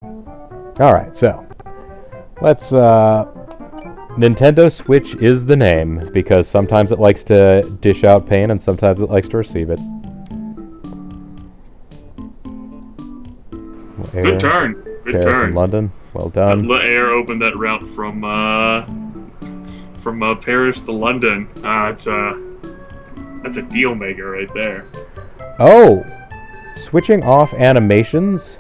Alright, so let's Nintendo Switch is the name because sometimes it likes to dish out pain and sometimes it likes to receive it. Good turn. Good Paris turn. and London. Well done. Air opened that route from Paris to London. That's a deal maker right there. Oh! Switching off animations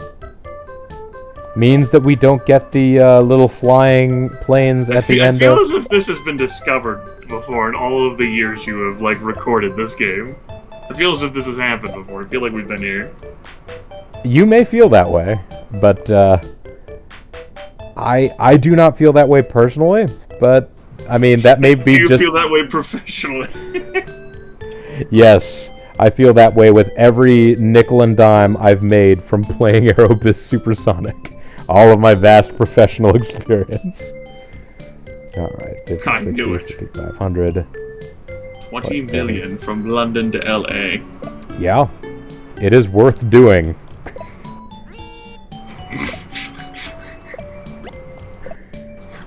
means that we don't get the little flying planes at the end I feel as if this has been discovered before in all of the years you have, like, recorded this game. I feel as if this has happened before. I feel like we've been here. You may feel that way, but I do not feel that way personally, but I mean that may be Do you feel that way professionally? Yes, I feel that way with every nickel and dime I've made from playing Aerobiz Supersonic. All of my vast professional experience. Alright, 50, I 60, knew it. 5,500. 20 million from London to LA. Yeah, it is worth doing.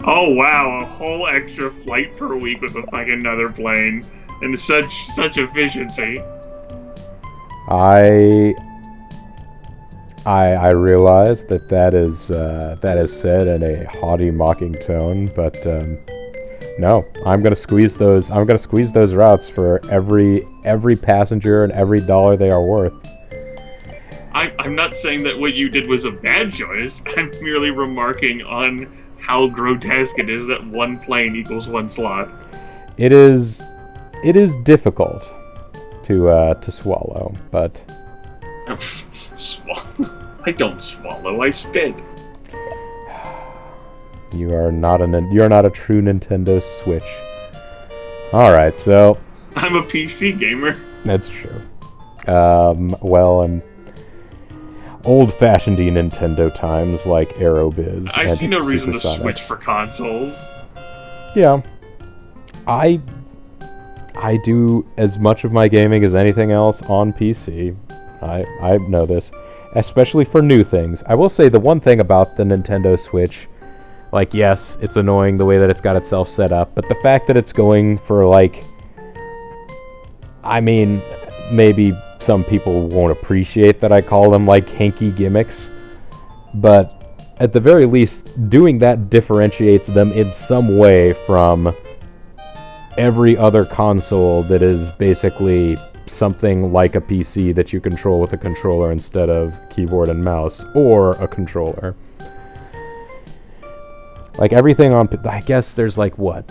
Oh wow, a whole extra flight per week with a fucking another plane. And such efficiency. I realize that is said in a haughty, mocking tone, but no, I'm gonna squeeze those routes for every passenger and every dollar they are worth. I'm not saying that what you did was a bad choice. I'm merely remarking on how grotesque it is that one plane equals one slot. It is difficult to swallow, but Swallow? I don't swallow. I spit. you're not a true Nintendo Switch. All right, so I'm a PC gamer. that's true. Well, in old-fashioned Nintendo times like Aerobiz. I see no reason to Supersonic. switch for consoles. Yeah, I do as much of my gaming as anything else on PC. I know this, especially for new things. I will say the one thing about the Nintendo Switch, like, yes, it's annoying the way that it's got itself set up, but the fact that it's going for, like, I mean, maybe some people won't appreciate that I call them, like, hanky gimmicks, but at the very least, doing that differentiates them in some way from every other console that is basically something like a PC that you control with a controller instead of keyboard and mouse, or a controller. Like, everything on... I guess there's, like, what?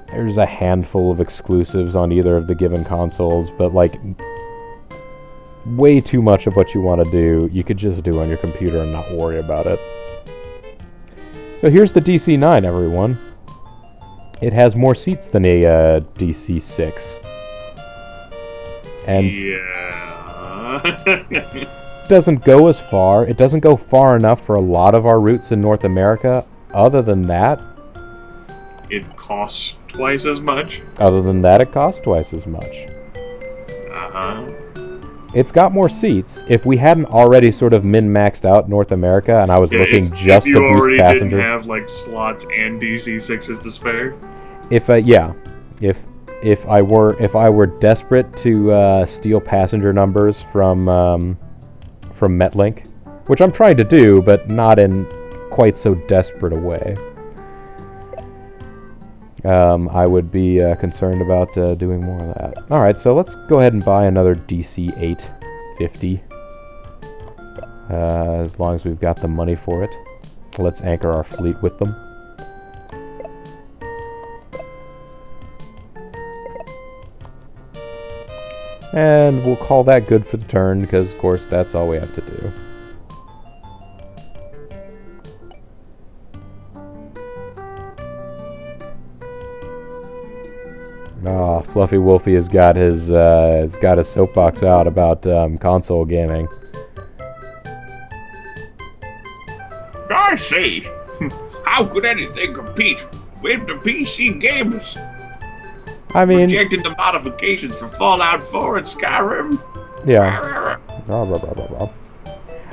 There's a handful of exclusives on either of the given consoles, but, like, way too much of what you want to do, you could just do on your computer and not worry about it. So here's the DC-9, everyone. It has more seats than a DC-6. And yeah. doesn't go as far. It doesn't go far enough for a lot of our routes in North America. Other than that... It costs twice as much. Other than that, it costs twice as much. Uh-huh. It's got more seats. If we hadn't already sort of min-maxed out North America, and I was looking just to boost passenger... If you already didn't have, like, slots and DC-6s to spare? If I were desperate to steal passenger numbers from Metlink, which I'm trying to do, but not in quite so desperate a way, I would be concerned about doing more of that. Alright, so let's go ahead and buy another DC-850. As long as we've got the money for it. Let's anchor our fleet with them. And we'll call that good for the turn, because, of course, that's all we have to do. Oh, Fluffy Wolfie has got his soapbox out about console gaming. I see. How could anything compete with the PC games? I mean... Rejecting the modifications for Fallout 4 and Skyrim? Yeah.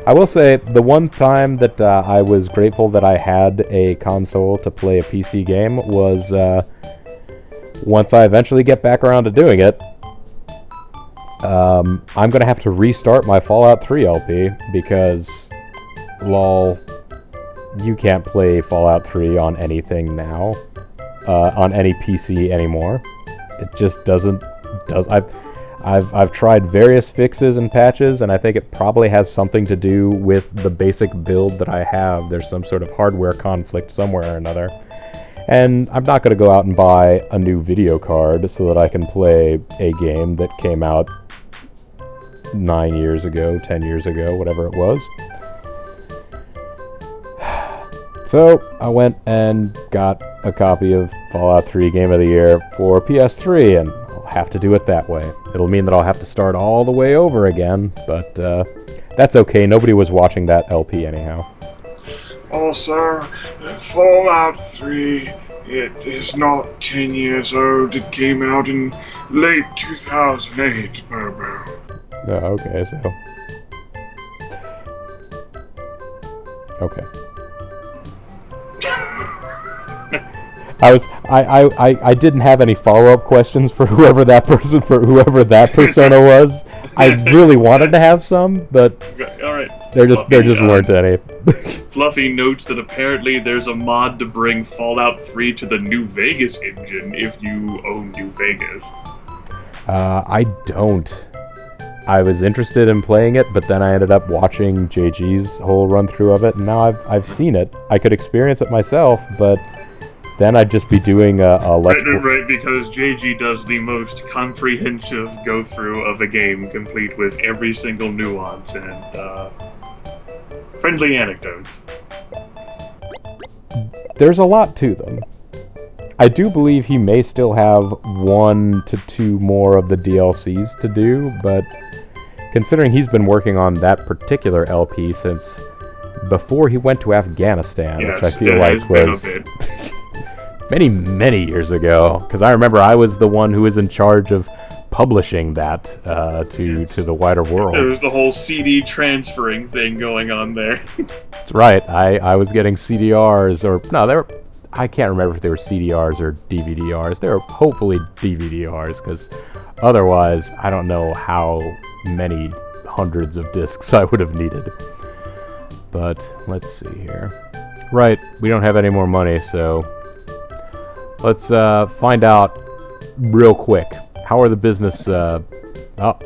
I will say, the one time that I was grateful that I had a console to play a PC game was once I eventually get back around to doing it, I'm going to have to restart my Fallout 3 LP because, lol, you can't play Fallout 3 on anything now, on any PC anymore. It just doesn't. I've tried various fixes and patches, and I think it probably has something to do with the basic build that I have. There's some sort of hardware conflict somewhere or another. And I'm not going to go out and buy a new video card so that I can play a game that came out 9 years ago, 10 years ago, whatever it was. So I went and got a copy of Fallout 3 Game of the Year for PS3, and I'll have to do it that way. It'll mean that I'll have to start all the way over again, but that's okay. Nobody was watching that LP anyhow. Also, Fallout 3, it is not 10 years old. It came out in late 2008, Bobo. Oh, okay, so... Okay. I didn't have any follow-up questions for whoever that persona was. I really wanted to have some, but all right. There just weren't any. Fluffy notes that apparently there's a mod to bring Fallout 3 to the New Vegas engine if you own New Vegas. I don't. I was interested in playing it, but then I ended up watching JG's whole run-through of it, and now I've seen it. I could experience it myself, but then I'd just be doing a let's play. Right, because JG does the most comprehensive go-through of a game, complete with every single nuance and friendly anecdotes. There's a lot to them. I do believe he may still have 1 to 2 more of the DLCs to do, but considering he's been working on that particular LP since before he went to Afghanistan, yes, which I feel like was many, many years ago, because I remember I was the one who was in charge of publishing that to the wider world. There was the whole CD transferring thing going on there. That's right. I was getting CDRs, or no, I can't remember if they were CDRs or DVDRs. They were hopefully DVDRs, because otherwise I don't know how many hundreds of discs I would have needed. But let's see here. Right, we don't have any more money, so let's find out real quick. How are the business... oh,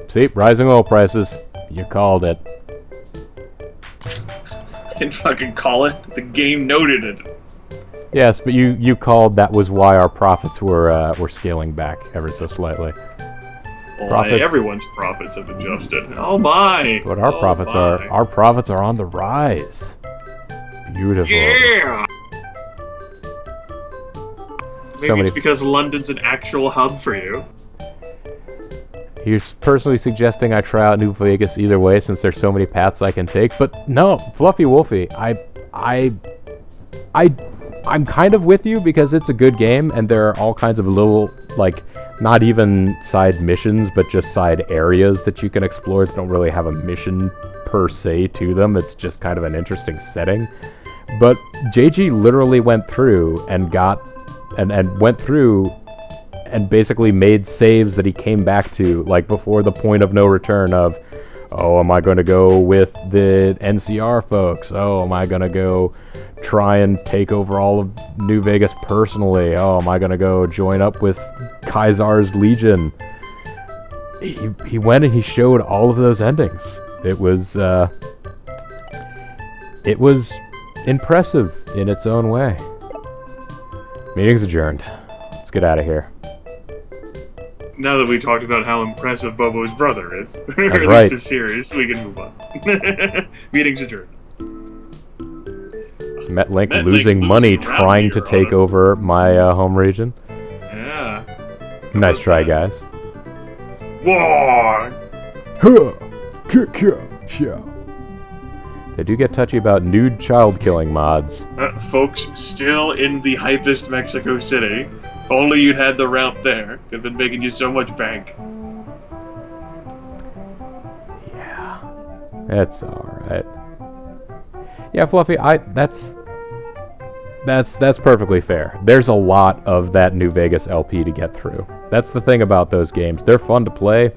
see, rising oil prices. You called it. Didn't fucking call it. The game noted it. Yes, but you called that was why our profits were scaling back ever so slightly. Well, everyone's profits have adjusted. Oh my! But our profits are on the rise. Beautiful. Yeah. Maybe it's because London's an actual hub for you. You're personally suggesting I try out New Vegas either way, since there's so many paths I can take. But no, Fluffy Wolfie, I'm kind of with you because it's a good game, and there are all kinds of little, like, not even side missions, but just side areas that you can explore that don't really have a mission per se to them. It's just kind of an interesting setting. But JG literally went through and and basically made saves that he came back to, like, before the point of no return of, oh, am I going to go with the NCR folks? Oh, am I going to go try and take over all of New Vegas personally? Oh, am I going to go join up with Kaisar's Legion? He went and he showed all of those endings. It was impressive in its own way. Meeting's adjourned. Let's get out of here. Now that we talked about how impressive Bobo's brother is, or at right. least his series, we can move on. Meeting's adjourned. MetLink losing money trying to take over my home region. Yeah. Nice try, guys. War! They do get touchy about nude child killing mods. Folks still in the hypest Mexico City. If only you'd had the route there. Could have been making you so much bank. Yeah. That's alright. Yeah, Fluffy, that's perfectly fair. There's a lot of that New Vegas LP to get through. That's the thing about those games. They're fun to play,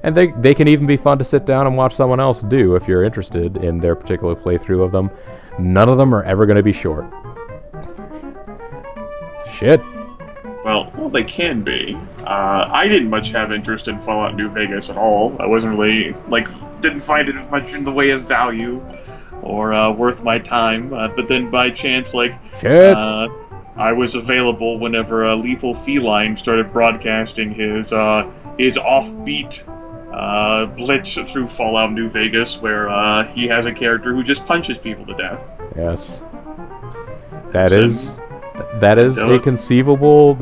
and they can even be fun to sit down and watch someone else do if you're interested in their particular playthrough of them. None of them are ever going to be short. Shit. Well, they can be. I didn't much have interest in Fallout New Vegas at all. I wasn't really, didn't find it much in the way of value or worth my time. But then by chance, Shit. I was available whenever Lethal Feline started broadcasting his offbeat blitz through Fallout New Vegas, where he has a character who just punches people to death. Yes. That is a conceivable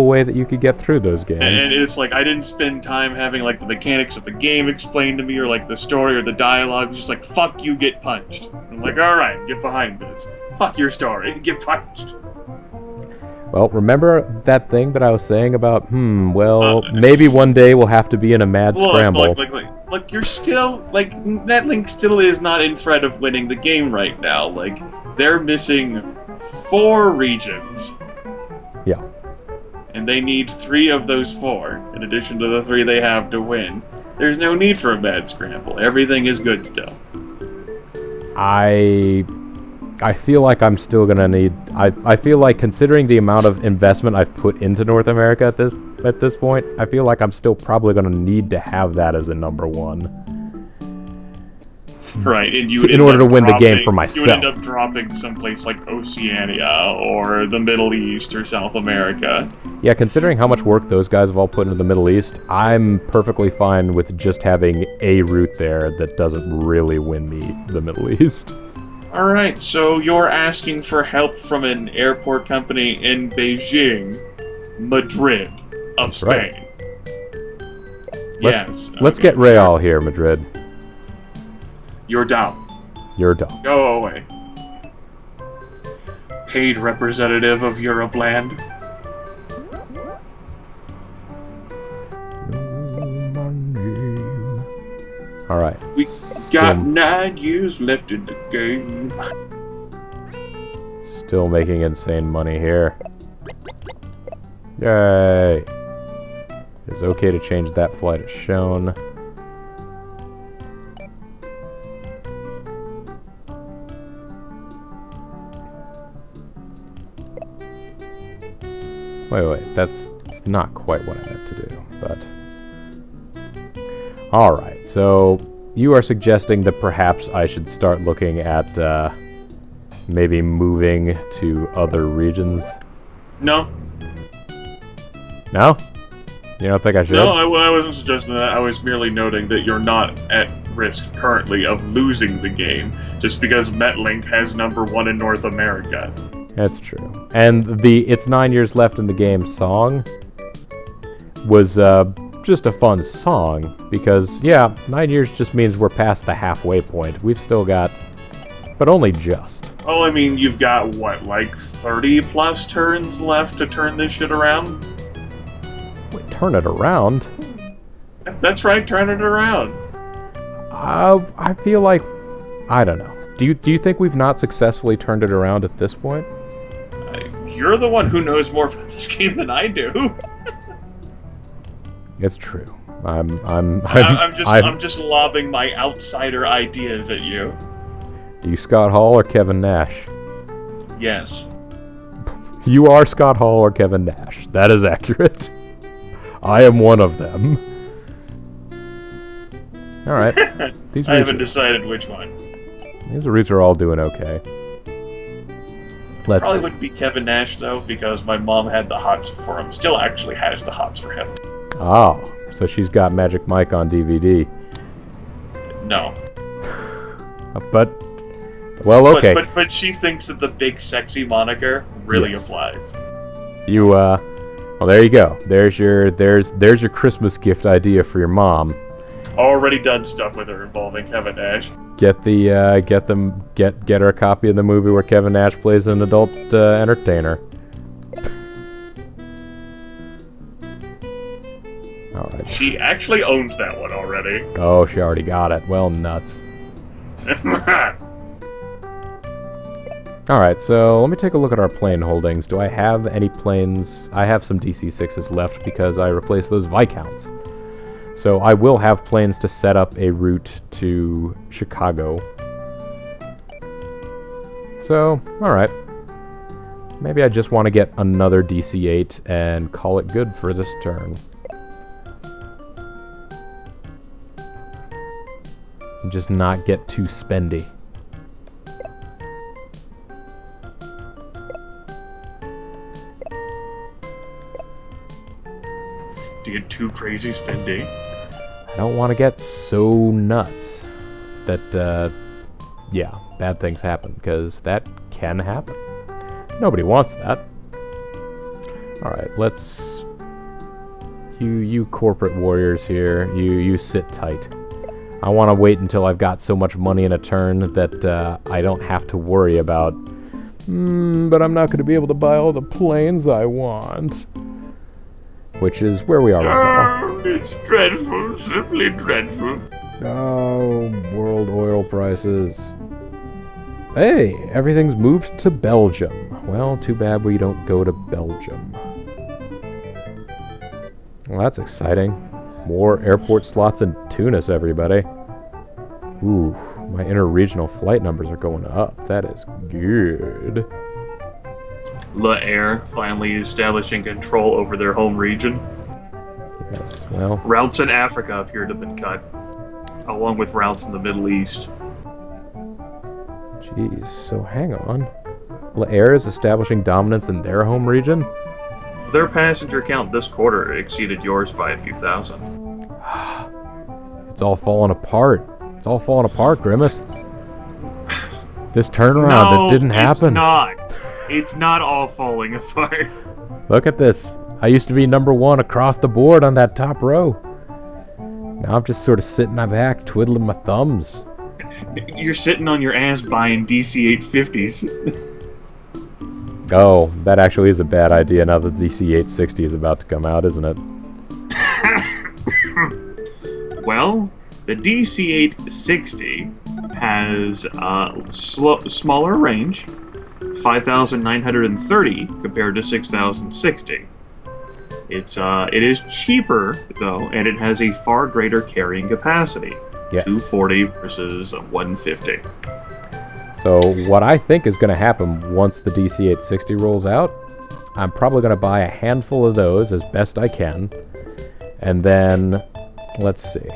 way that you could get through those games. And it's I didn't spend time having the mechanics of the game explained to me, or the story or the dialogue. It was just fuck you, get punched. I'm alright, get behind this. Fuck your story, get punched. Well, remember that thing that I was saying about, maybe one day we'll have to be in a mad scramble. Look, you're still, NetLink still is not in threat of winning the game right now. They're missing 4 regions. Yeah. And they need 3 of those 4, in addition to the 3 they have to win. There's no need for a mad scramble. Everything is good still. I feel like I'm still gonna need. I feel like, considering the amount of investment I've put into North America at this point, I feel like I'm still probably gonna need to have that as a number 1. Right, and in order to win the game for myself. You would end up dropping someplace like Oceania or the Middle East or South America. Yeah, considering how much work those guys have all put into the Middle East, I'm perfectly fine with just having a route there that doesn't really win me the Middle East. Alright, so you're asking for help from an airport company in Beijing, Madrid of Spain. Right. Yes. Let's get Real here, Madrid. You're down. You're down. Go away. Paid representative of Europeland. Alright. We got 9 years left in the game. Still making insane money here. Yay! It's okay to change that flight as shown. Wait, that's not quite what I meant to do, but... Alright, so you are suggesting that perhaps I should start looking at, maybe moving to other regions? No. No? You don't think I should? No, I wasn't suggesting that. I was merely noting that you're not at risk currently of losing the game, just because MetLink has number 1 in North America. That's true. And the "It's 9 years left in the game" song was just a fun song, because, yeah, 9 years just means we're past the halfway point. We've still got... but only just. Oh, I mean, you've got, 30-plus turns left to turn this shit around? Wait, turn it around? That's right, turn it around. I feel like... I don't know. Do you think we've not successfully turned it around at this point? You're the one who knows more about this game than I do. It's true. I'm just lobbing my outsider ideas at you. Are you Scott Hall or Kevin Nash? Yes. You are Scott Hall or Kevin Nash. That is accurate. I am one of them. Alright. I haven't decided which one. These routes are all doing okay. Probably wouldn't be Kevin Nash, though, because my mom had the hots for him. Still actually has the hots for him. Oh, so she's got Magic Mike on DVD. No. But, well, okay. But she thinks that the big sexy moniker really applies. You, well, there you go. There's your Christmas gift idea for your mom. Already done stuff with her involving Kevin Nash. Get her a copy of the movie where Kevin Nash plays an adult entertainer. All right. She actually owns that one already. Oh, she already got it. Well, nuts. Alright, so let me take a look at our plane holdings. Do I have any planes? I have some DC-6s left because I replaced those Viscounts. So I will have planes to set up a route to Chicago. So, alright. Maybe I just want to get another DC-8 and call it good for this turn. And just not get too spendy. To get too crazy spendy. I don't want to get so nuts that, yeah, bad things happen, because that can happen. Nobody wants that. Alright, let's... You corporate warriors here, you sit tight. I want to wait until I've got so much money in a turn that I don't have to worry about, but I'm not going to be able to buy all the planes I want. Which is where we are right now. Oh, it's dreadful, simply dreadful. Oh, world oil prices. Hey, everything's moved to Belgium. Well, too bad we don't go to Belgium. Well, that's exciting. More airport slots in Tunis, everybody. Ooh, my interregional flight numbers are going up. That is good. La Air finally establishing control over their home region. Yes, well... Routes in Africa appear to have been cut, along with routes in the Middle East. Jeez, so hang on. La Air is establishing dominance in their home region? Their passenger count this quarter exceeded yours by a few thousand. It's all falling apart. It's all falling apart, Grimmeth. This turnaround, that didn't happen. It's not. It's not all falling apart. Look at this. I used to be #1 across the board on that top row. Now I'm just sort of sitting back, twiddling my thumbs. You're sitting on your ass buying DC-850s. Oh, that actually is a bad idea now that the DC-860 is about to come out, isn't it? Well, the DC-860 has smaller range, 5,930 compared to 6,060. It is cheaper though, and it has a far greater carrying capacity, yes. 240 versus 150. So what I think is going to happen once the DC-860 rolls out, I'm probably going to buy a handful of those as best I can, and then let's see.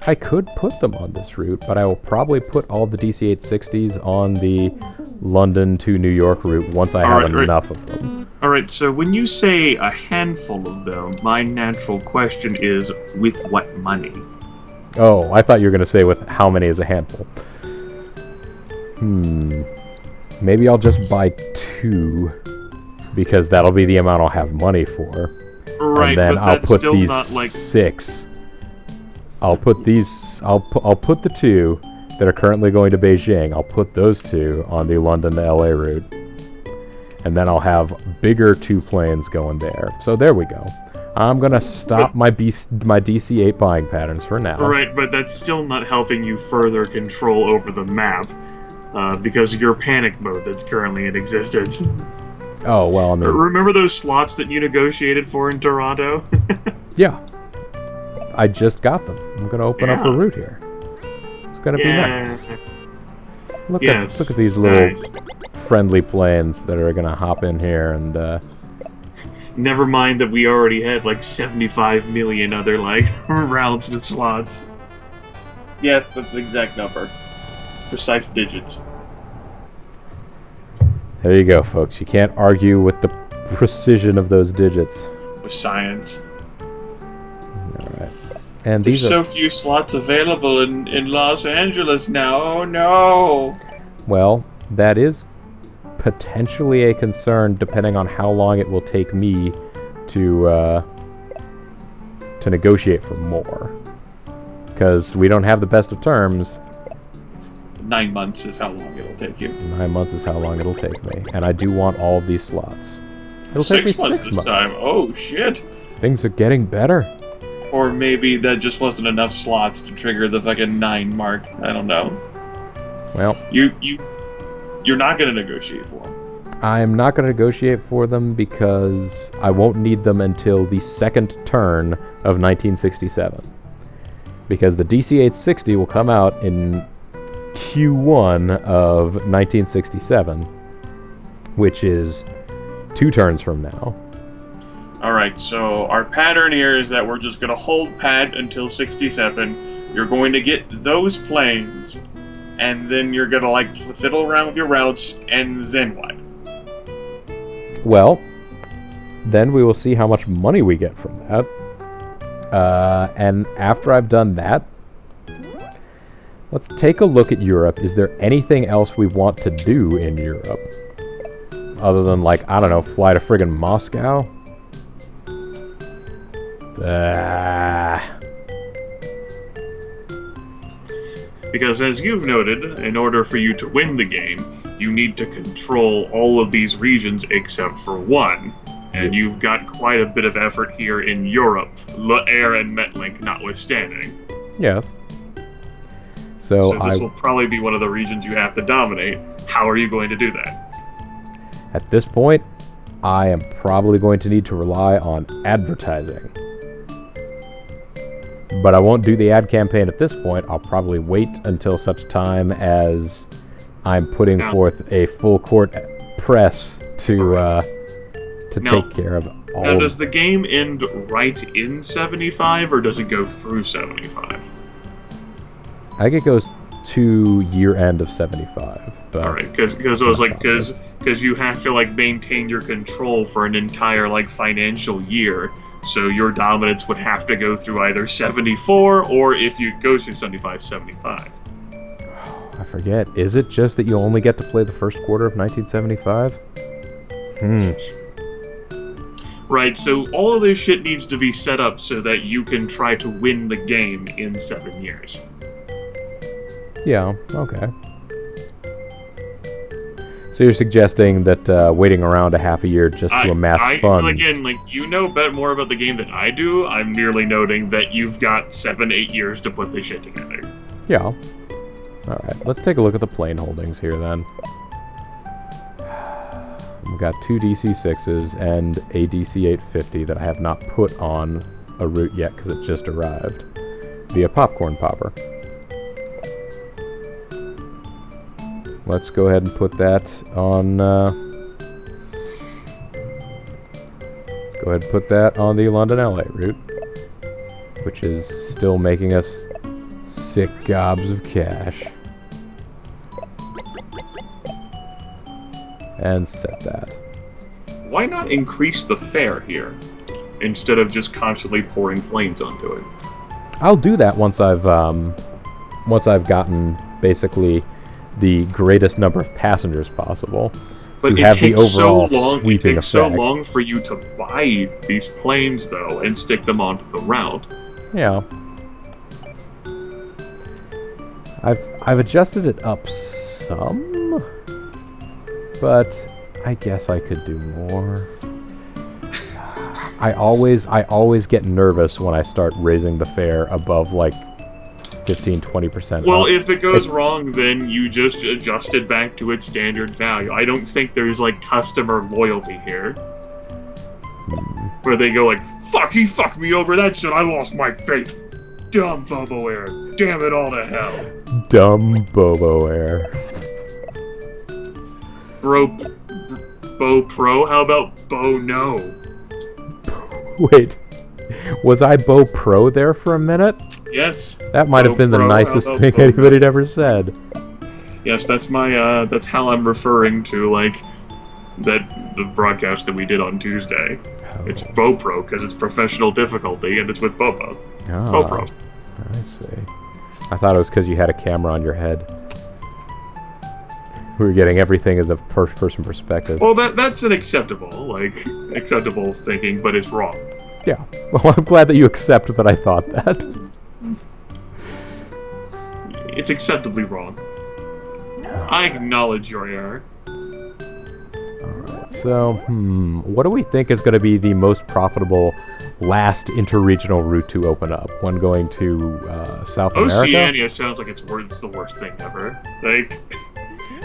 I could put them on this route, but I will probably put all the DC-860s on the London to New York route once I have enough of them. Alright, so when you say a handful of them, my natural question is, with what money? Oh, I thought you were going to say with how many is a handful. Maybe I'll just buy 2, because that'll be the amount I'll have money for. Right, and then but I'll that's put still these not like... 6. I'll put these. I'll put the 2 that are currently going to Beijing. I'll put those 2 on the London to LA route, and then I'll have bigger 2 planes going there. So there we go. I'm gonna stop my DC-8 buying patterns for now. Right, but that's still not helping you further control over the map, because of your panic mode that's currently in existence. Oh well, I mean, remember those slots that you negotiated for in Toronto? Yeah. I just got them. I'm gonna open up a route here. It's gonna be nice. Look at these little friendly planes that are gonna hop in here and never mind that we already had like 75 million other like routes with slots. Yes, that's the exact number. Precise digits. There you go, folks. You can't argue with the precision of those digits. With science. Alright. And There's these so few slots available in Los Angeles now. Oh no! Well, that is potentially a concern depending on how long it will take me to negotiate for more. Because we don't have the best of terms. 9 months is how long it'll take you. 9 months is how long it'll take me. And I do want all of these slots. It'll 6 take me months 6 this time. Oh shit! Things are getting better. Or maybe that just wasn't enough slots to trigger the fucking 9 mark. I don't know. Well, you're not going to negotiate for them. I'm not going to negotiate for them because I won't need them until the second turn of 1967. Because the DC-860 will come out in Q1 of 1967, which is 2 turns from now. Alright, so our pattern here is that we're just going to hold pat until 67. You're going to get those planes, and then you're going to, like, fiddle around with your routes, and then what? Well, then we will see how much money we get from that. And after I've done that, let's take a look at Europe. Is there anything else we want to do in Europe? Other than, like, I don't know, fly to friggin' Moscow? Because as you've noted, in order for you to win the game, you need to control all of these regions except for one. And you've got quite a bit of effort here in Europe, Air and Metlink notwithstanding. Yes. So this will probably be one of the regions you have to dominate. How are you going to do that? At this point, I am probably going to need to rely on advertising. But I won't do the ad campaign at this point. I'll probably wait until such time as I'm putting forth a full court press to take care of all. Now, does the game end right in 75, or does it go through 75? I think it goes to year end of 75. All right, because I was like, because you have to like maintain your control for an entire like financial year. So your dominance would have to go through either 74, or if you go through 75, 75. I forget. Is it just that you only get to play the first quarter of 1975? Right, so all of this shit needs to be set up so that you can try to win the game in 7 years. Yeah, okay. So you're suggesting that waiting around a half a year just to amass funds... Again, like, you know more about the game than I do. I'm merely noting that you've got 7-8 years to put this shit together. Yeah. Alright, let's take a look at the plane holdings here then. We've got 2 DC-6s and a DC-850 that I have not put on a route yet because it just arrived via Popcorn Popper. Let's go ahead and put that on. Let's go ahead and put that on the London-LA route, which is still making us sick gobs of cash. And set that. Why not increase the fare here instead of just constantly pouring planes onto it? I'll do that once I've gotten basically the greatest number of passengers possible. But to it have takes the so overall long. It sweeping takes so effect. long for you to buy these planes, though, and stick them onto the route. Yeah. I've adjusted it up some, but I guess I could do more. I always get nervous when I start raising the fare above like 15-20%. Well, if it goes wrong, then you just adjust it back to its standard value. I don't think there's like customer loyalty here. Where they go like, fuck, he fucked me over, that shit, I lost my faith. Dumb Bobo Air. Damn it all to hell. Dumb Bobo Air. Bo Pro? How about Bo No? Wait, was I Bo Pro there for a minute? Yes. That might have been the nicest thing anybody'd ever said. Yes, that's my, that's how I'm referring to, like, the broadcast that we did on Tuesday. Oh. It's Bo Pro, because it's professional difficulty, and it's with Bobo. Oh, Bo Pro. I see. I thought it was because you had a camera on your head. We were getting everything as a first-person perspective. Well, that's an acceptable thinking, but it's wrong. Yeah. Well, I'm glad that you accept that I thought that. It's acceptably wrong. I acknowledge your error. Alright, so, what do we think is going to be the most profitable last interregional route to open up. One going to South America. Oceania sounds like it's the worst thing ever. Like,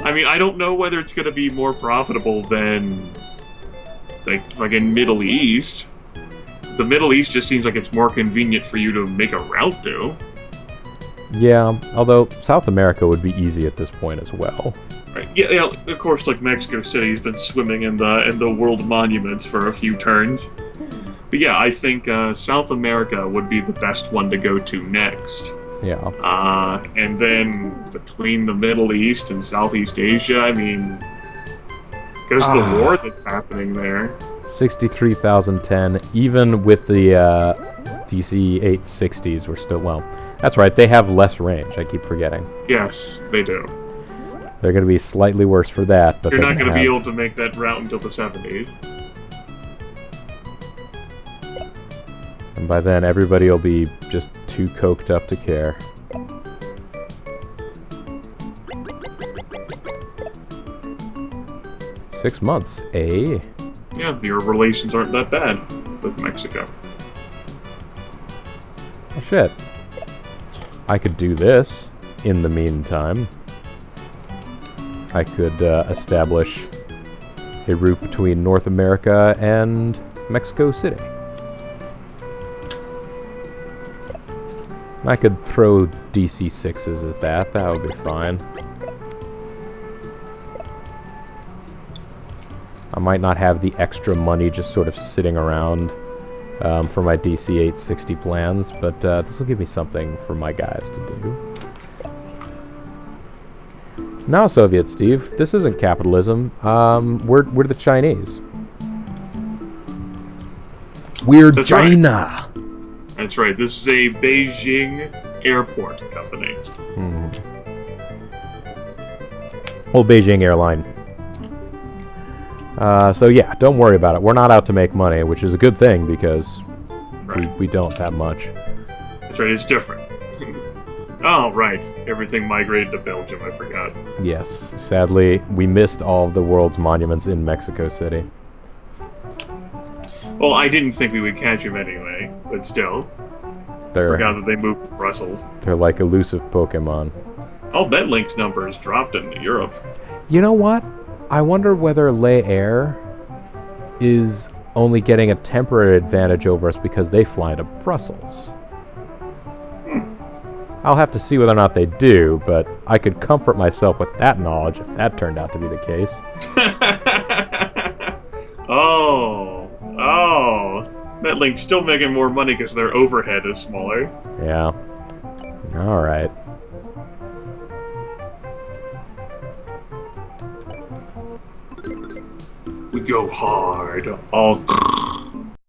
I mean, I don't know whether it's going to be more profitable than, like in Middle East. The Middle East just seems like it's more convenient for you to make a route to. Yeah, although South America would be easy at this point as well. Right. Yeah, of course, like Mexico City's been swimming in the world monuments for a few turns. But yeah, I think South America would be the best one to go to next. Yeah. And then between the Middle East and Southeast Asia, I mean, because the war that's happening there. 63,010, even with the DC-860s, we're still, well, that's right, they have less range, I keep forgetting. Yes, they do. They're going to be slightly worse for that, but you're not going to be able to make that route until the 70s. And by then, everybody will be just too coked up to care. Six months, eh? Yeah, your relations aren't that bad with Mexico. Oh shit. I could do this in the meantime. I could establish a route between North America and Mexico City. I could throw DC-6s at that. That would be fine. I might not have the extra money just sort of sitting around for my DC-860 plans, but this will give me something for my guys to do. Now, Soviet Steve, this isn't capitalism. We're the Chinese. We're That's China. Right. That's right. This is a Beijing airport company. Old Beijing airline. So yeah, don't worry about it. We're not out to make money, which is a good thing because we don't that much. That's right. It's different. Oh, right. Everything migrated to Belgium. I forgot. Yes. Sadly, we missed all of the world's monuments in Mexico City. Well, I didn't think we would catch him anyway, but still. Forgot that they moved to Brussels. They're like elusive Pokemon. I'll bet Link's number has dropped into Europe. You know what? I wonder whether Le Air is only getting a temporary advantage over us because they fly to Brussels. I'll have to see whether or not they do, but I could comfort myself with that knowledge if that turned out to be the case. Oh, Metlink's still making more money because their overhead is smaller. Yeah. Alright. We go hard. All